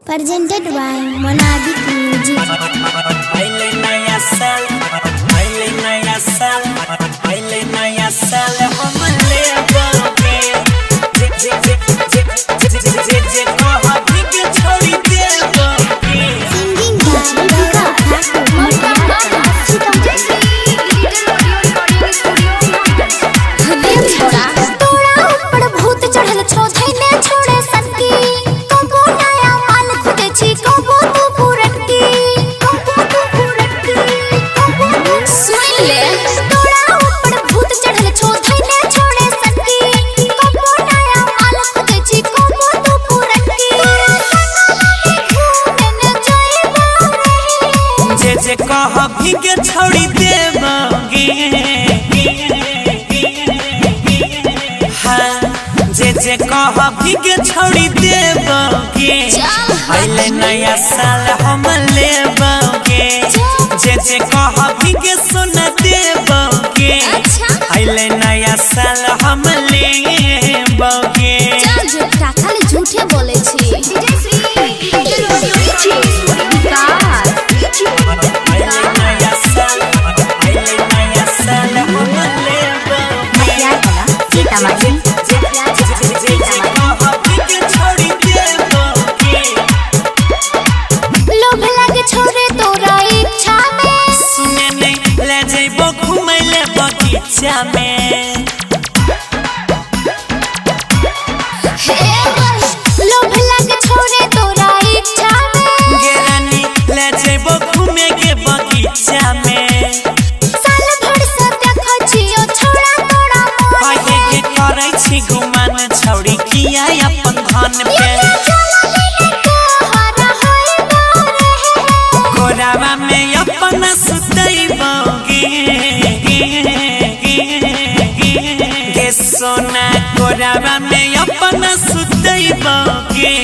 Presented by Monadic Music. के छोड़ी देबोगे हाँ जे कह के छोड़ी देबोगे पहले नया साल हम लेबोगे जे कह के सुन देबोगे पहले नया साल हम लेबोगे खाली झूठे बोले छी। लोभ लगे छोरे तोरा इच्छा में गेरानी ले जेबो घूमे के बगीचा में साल भर से देखो छियो छोरा तोरा पाए के करे छी घुमान छौड़ी किया अपन धन पे गोरावा में अपन सुतैबोगे के सोना गोरावा में अपन सुतैबोगे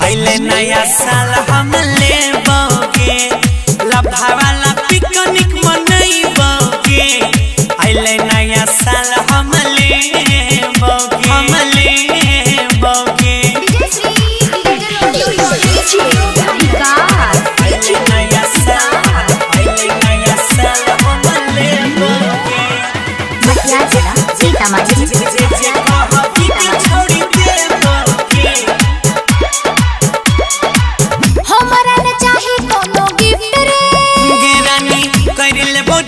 पहले नया साल हम लेबोगे लभावाला पिकनिक मनैबोगे पहले नया साल हम लेबोगे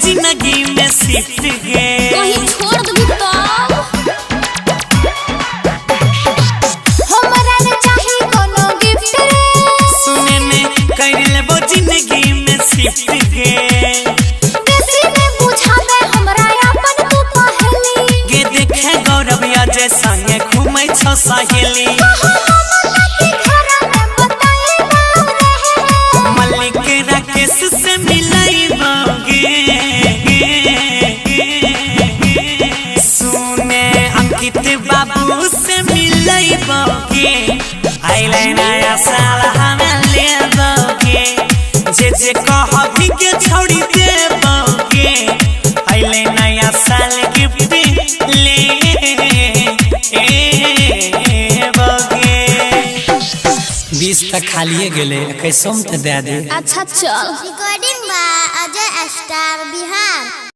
जिंदगी में सिफ्ट गे कहीं छोड़ दबी तो हमरा ने चाही कोनो गिफ्ट रे सुने में कर लेबो जिंदगी में सिफ्ट गे बेसी में बुझावे हमरा अपन तू पहली गे देखे गौरव अजय संगे घूमै छ सहेली मल्लिक राकेश से मिलैबोगे बाबू से मिलैबोगे आइले नया साल हम लेबोगे जे कह के छोड़ी देबोगे आइले नया साल गिफ्ट लेबोगे 20 तक खालिए गेले कैसम त दे दे। अच्छा चल। Recording bye Ajay star Bihar.